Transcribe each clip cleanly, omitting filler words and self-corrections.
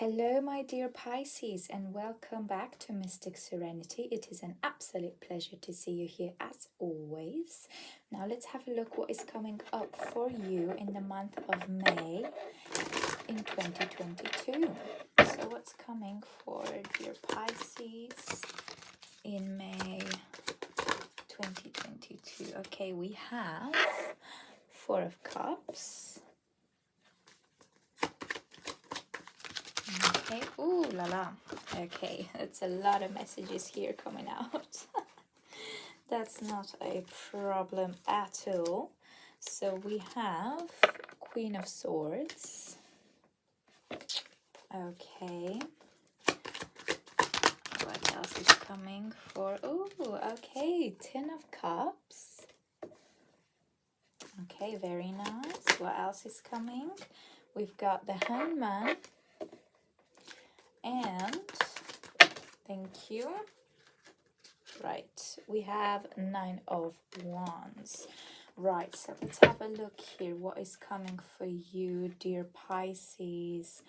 Hello, my dear Pisces, and welcome back to Mystic Serenity. It is an absolute pleasure to see you here as always. Now, let's have a look what is coming up for you in the month of May in 2022. So, what's coming for dear Pisces in May 2022? Okay, we have Four of Cups. Okay, ooh la la. Okay, it's a lot of messages here coming out. That's not a problem at all. So we have Queen of Swords. Okay. What else is coming for? Oh, okay, Ten of Cups. Okay, very nice. What else is coming? We've got the Hangman. And thank you. Right, we have Nine of Wands. Right, so let's have a look here. What is coming for you, dear Pisces,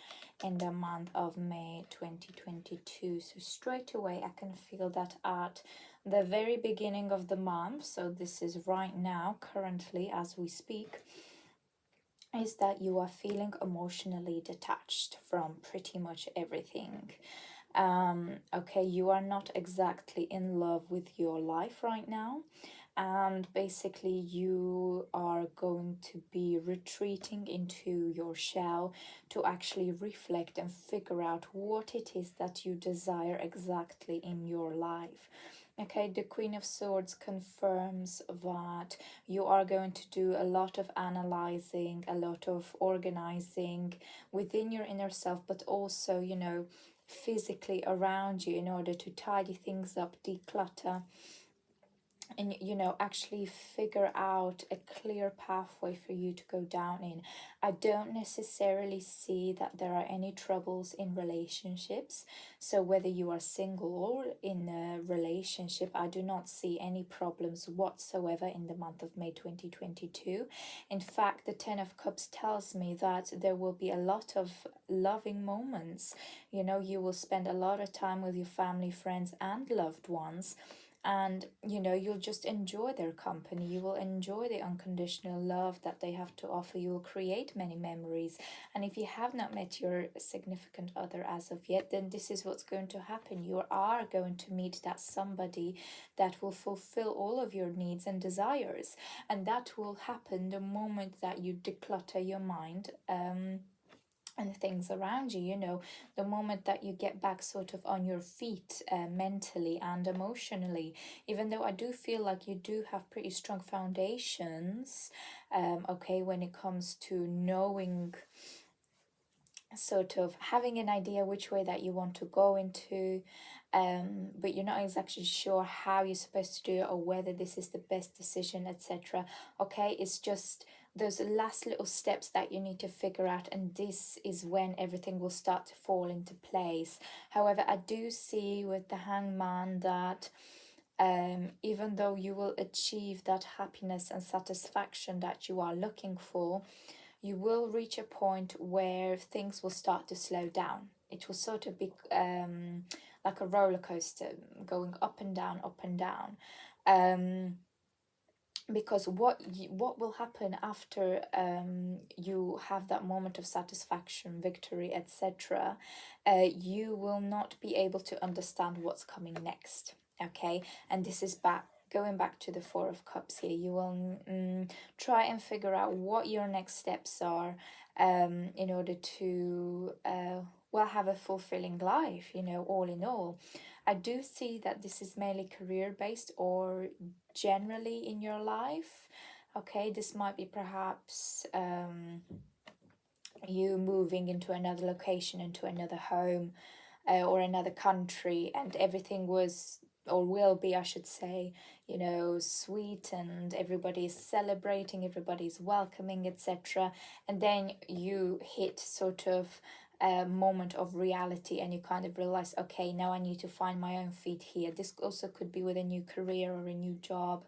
in the month of May 2022? So straight away, I can feel that at the very beginning of the month, so this is right now, currently, as we speak, is that you are feeling emotionally detached from pretty much everything. Okay, you are not exactly in love with your life right now, and basically you are going to be retreating into your shell to actually reflect and figure out what it is that you desire exactly in your life. Okay, the Queen of Swords confirms that you are going to do a lot of analyzing, a lot of organizing within your inner self, but also, you know, physically around you in order to tidy things up, declutter, and you know, actually figure out a clear pathway for you to go down in. I don't necessarily see that there are any troubles in relationships, so whether you are single or in a relationship, I do not see any problems whatsoever in the month of May 2022. In fact, the Ten of Cups tells me that there will be a lot of loving moments. You know, you will spend a lot of time with your family, friends and loved ones, and you know, you'll just enjoy their company. You will enjoy the unconditional love that they have to offer. You will create many memories, and if you have not met your significant other as of yet, then this is what's going to happen. You are going to meet that somebody that will fulfill all of your needs and desires, and that will happen the moment that you declutter your mind and things around you. You know, the moment that you get back sort of on your feet, mentally and emotionally. Even though I do feel like you do have pretty strong foundations, okay, when it comes to knowing, sort of having an idea which way that you want to go into, but you're not exactly sure how you're supposed to do it or whether this is the best decision, etc. Okay, it's just those last little steps that you need to figure out, and this is when everything will start to fall into place. However, I do see with the Hangman that even though you will achieve that happiness and satisfaction that you are looking for, you will reach a point where things will start to slow down. It will sort of be like a roller coaster, going up and down, up and down. Because what will happen after you have that moment of satisfaction, victory, etc., you will not be able to understand what's coming next. Okay, and this is going back to the Four of Cups here. You will try and figure out what your next steps are, in order to well, have a fulfilling life, you know, all in all. I do see that this is mainly career based or generally in your life. Okay, this might be perhaps you moving into another location, into another home, or another country, and everything was, or will be, I should say, you know, sweet, and everybody's celebrating, everybody's welcoming, etc. And then you hit sort of a moment of reality, and you kind of realize, okay, now I need to find my own feet here. This also could be with a new career or a new job,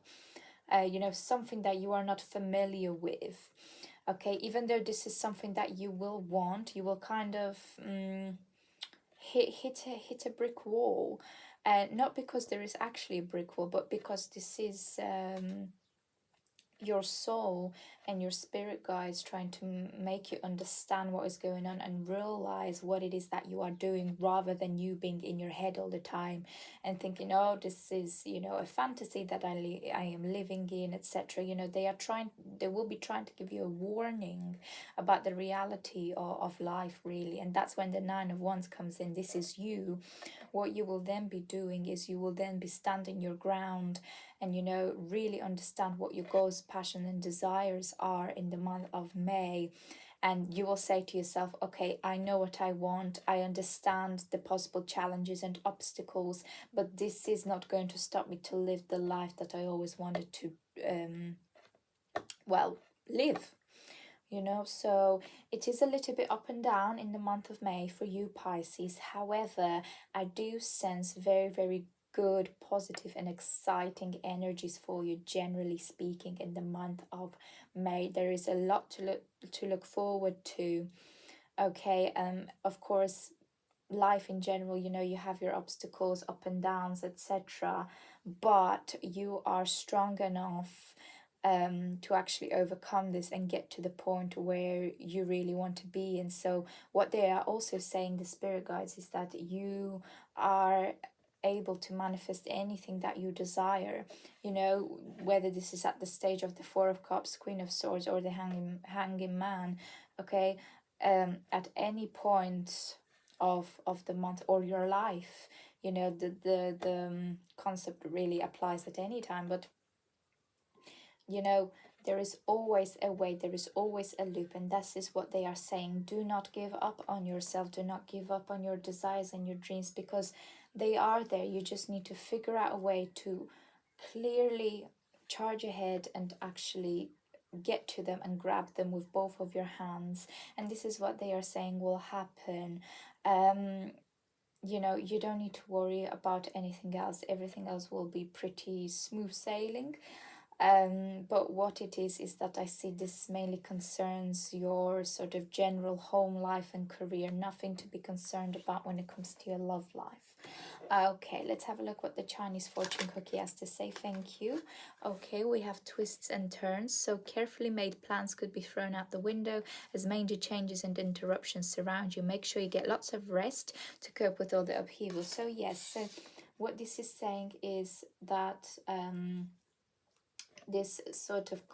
you know, something that you are not familiar with. Okay, even though this is something that you will want, you will kind of hit a brick wall, and not because there is actually a brick wall, but because this is your soul and your spirit guides trying to make you understand what is going on and realize what it is that you are doing, rather than you being in your head all the time and thinking, oh, this is, you know, a fantasy that I am living in, etc. You know, they will be trying to give you a warning about the reality of life, really. And that's when the Nine of Wands comes in. This is you. What you will then be doing is you will then be standing your ground, and, you know, really understand what your goals, passion and desires are in the month of May. And you will say to yourself, okay, I know what I want, I understand the possible challenges and obstacles, but this is not going to stop me to live the life that I always wanted to well, live. You know, so it is a little bit up and down in the month of May for you, Pisces. However, I do sense very, very good, positive and exciting energies for you, generally speaking, in the month of May. There is a lot to look forward to. Okay, of course, life in general, you know, you have your obstacles, up and downs, etc., but you are strong enough to actually overcome this and get to the point where you really want to be. And so what they are also saying, the spirit guides, is that you are able to manifest anything that you desire, you know, whether this is at the stage of the Four of Cups, Queen of Swords, or the hanging man. Okay, at any point of the month or your life, you know, the concept really applies at any time. But, you know, there is always a way, there is always a loop, and this is what they are saying. Do not give up on yourself, do not give up on your desires and your dreams, because they are there. You just need to figure out a way to clearly charge ahead and actually get to them and grab them with both of your hands. And this is what they are saying will happen. You know, you don't need to worry about anything else. Everything else will be pretty smooth sailing. But what it is that I see this mainly concerns your sort of general home life and career. Nothing to be concerned about when it comes to your love life. Okay, let's have a look what the Chinese fortune cookie has to say. Thank you. Okay, we have twists and turns. So carefully made plans could be thrown out the window as major changes and interruptions surround you. Make sure you get lots of rest to cope with all the upheaval. So yes, so what this is saying is that this sort of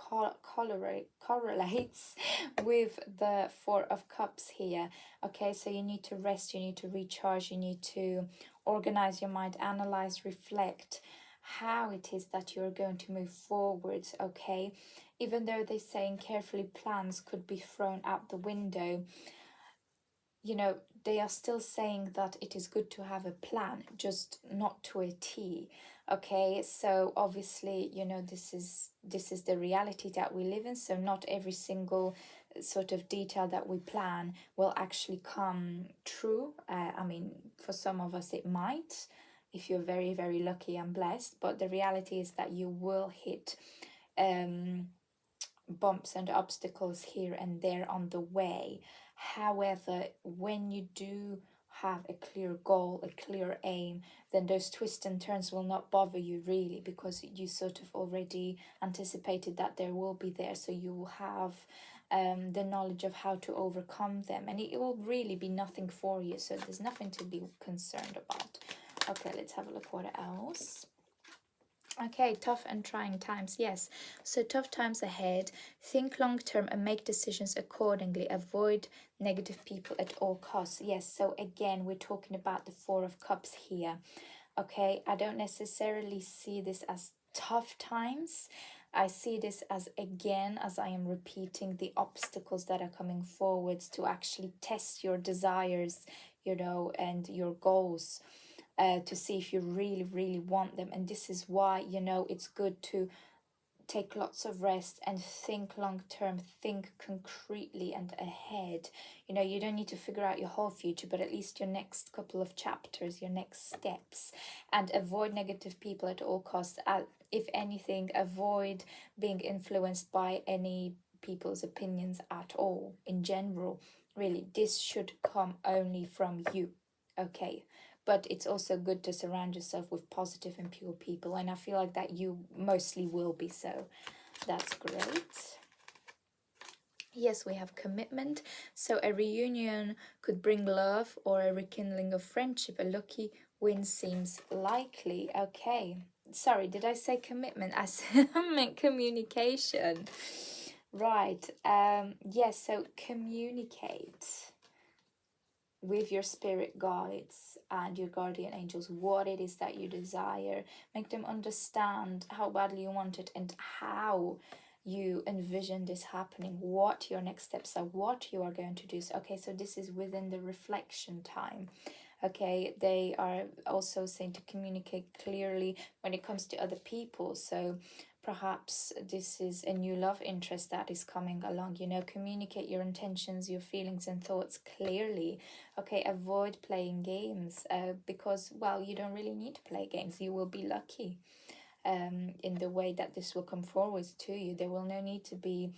correlates with the Four of Cups here. Okay, so you need to rest, you need to recharge, you need to organize your mind, analyze, reflect how it is that you're going to move forwards. Okay, even though they're saying carefully plans could be thrown out the window, you know, they are still saying that it is good to have a plan, just not to a T. Okay, so obviously, you know, this is the reality that we live in. So not every single sort of detail that we plan will actually come true. I mean, for some of us it might, if you're very, very lucky and blessed, but the reality is that you will hit bumps and obstacles here and there on the way. However, when you do have a clear goal, a clear aim, then those twists and turns will not bother you really, because you sort of already anticipated that there will be there. So you will have the knowledge of how to overcome them, and it will really be nothing for you. So there's nothing to be concerned about. Okay, let's have a look what else. Okay, tough and trying times. Yes, so tough times ahead. Think long term and make decisions accordingly. Avoid negative people at all costs. Yes, so again, we're talking about the Four of Cups here. Okay, I don't necessarily see this as tough times. I see this as, again, as I am repeating, the obstacles that are coming forwards to actually test your desires, you know, and your goals. To see if you really, really want them. And this is why, you know, it's good to take lots of rest and think long term, think concretely and ahead. You know, you don't need to figure out your whole future, but at least your next couple of chapters, your next steps. And avoid negative people at all costs. If anything, avoid being influenced by any people's opinions at all in general. Really, this should come only from you. okay? But it's also good to surround yourself with positive and pure people, and I feel like that you mostly will be, so that's great. Yes, we have commitment. So a reunion could bring love or a rekindling of friendship. A lucky win seems likely. Okay. Sorry, did I say commitment? I meant communication. Right. Yes, so communicate with your spirit guides and your guardian angels what it is that you desire. Make them understand how badly you want it and how you envision this happening, what your next steps are, what you are going to do. So, okay, so this is within the reflection time. Okay, they are also saying to communicate clearly when it comes to other people. So perhaps this is a new love interest that is coming along. You know, communicate your intentions, your feelings and thoughts clearly. Okay, avoid playing games because, well, you don't really need to play games. You will be lucky in the way that this will come forward to you. There will no need to be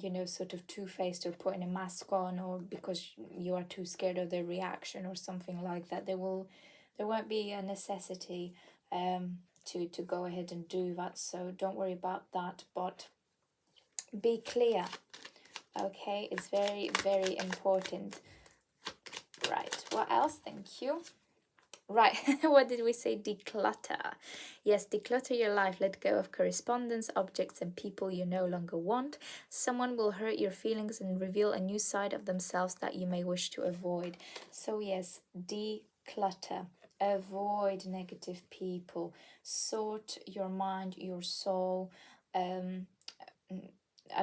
you know, sort of two-faced or putting a mask on, or because you are too scared of the reaction or something like that. There won't be a necessity to go ahead and do that, so don't worry about that, but be clear. Okay, it's very, very important. Right, what else? Thank you. Right, what did we say? Declutter. Yes, declutter your life. Let go of correspondence, objects, and people you no longer want. Someone will hurt your feelings and reveal a new side of themselves that you may wish to avoid. So, yes, declutter. Avoid negative people. Sort your mind, your soul. I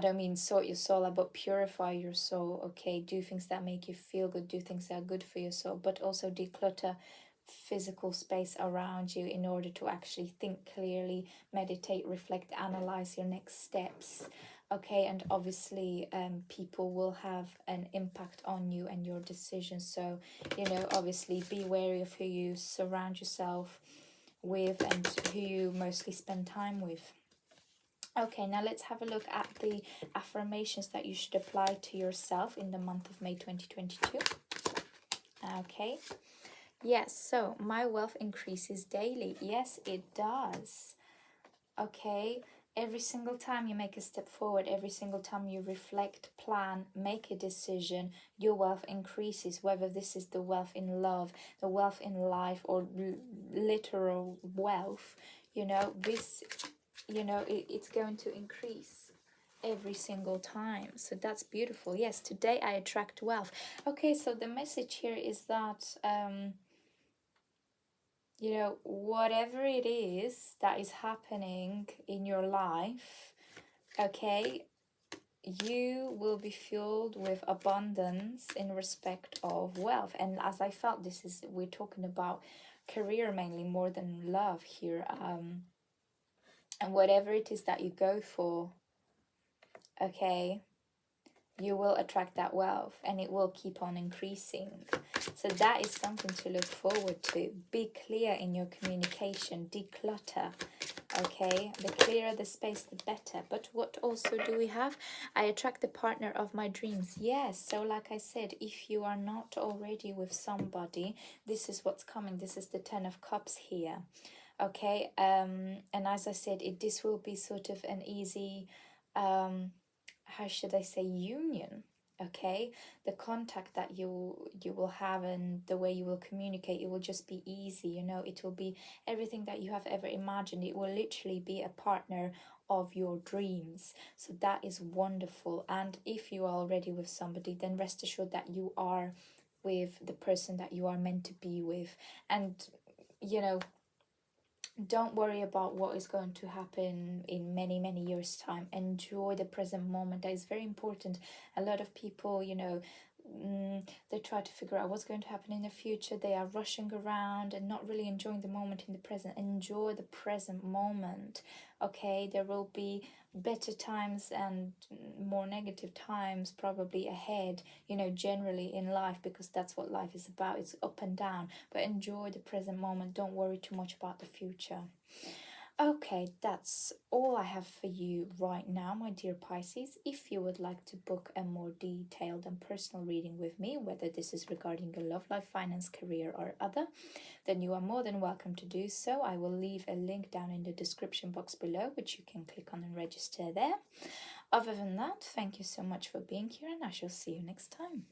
don't mean sort your soul out, but purify your soul. Okay, do things that make you feel good, do things that are good for your soul, but also declutter physical space around you in order to actually think clearly, meditate, reflect, analyze your next steps. Okay, and obviously people will have an impact on you and your decisions, so you know, obviously be wary of who you surround yourself with and who you mostly spend time with. Okay, now let's have a look at the affirmations that you should apply to yourself in the month of May 2022. Okay. Yes, so my wealth increases daily. Yes, it does. Okay, every single time you make a step forward, every single time you reflect, plan, make a decision, your wealth increases, whether this is the wealth in love, the wealth in life, or literal wealth. You know, this, you know, it's going to increase every single time, so that's beautiful. Yes, today I attract wealth. Okay, so the message here is that you know, whatever it is that is happening in your life, okay, you will be filled with abundance in respect of wealth. And as I felt, this is, we're talking about career mainly more than love here. And whatever it is that you go for, okay, you will attract that wealth and it will keep on increasing. So that is something to look forward to. Be clear in your communication, declutter. Okay, the clearer the space, the better. But what also do we have? I attract the partner of my dreams. Yes, so like I said, if you are not already with somebody, this is what's coming. This is the 10 of Cups here. Okay, and as I said, this will be sort of an easy how should I say, union. Okay, the contact that you will have and the way you will communicate, it will just be easy. You know, it will be everything that you have ever imagined. It will literally be a partner of your dreams. So that is wonderful. And if you are already with somebody, then rest assured that you are with the person that you are meant to be with. And you know, don't worry about what is going to happen in many years time. Enjoy the present moment. That is very important. A lot of people, you know, they try to figure out what's going to happen in the future. They are rushing around and not really enjoying the moment in the present. Enjoy the present moment. Okay, there will be better times and more negative times probably ahead, you know, generally in life, because that's what life is about. It's up and down, but enjoy the present moment. Don't worry too much about the future. Okay, that's all I have for you right now, my dear Pisces. If you would like to book a more detailed and personal reading with me, whether this is regarding your love life, finance, career, or other, then you are more than welcome to do so. I will leave a link down in the description box below, which you can click on and register there. Other than that, thank you so much for being here, and I shall see you next time.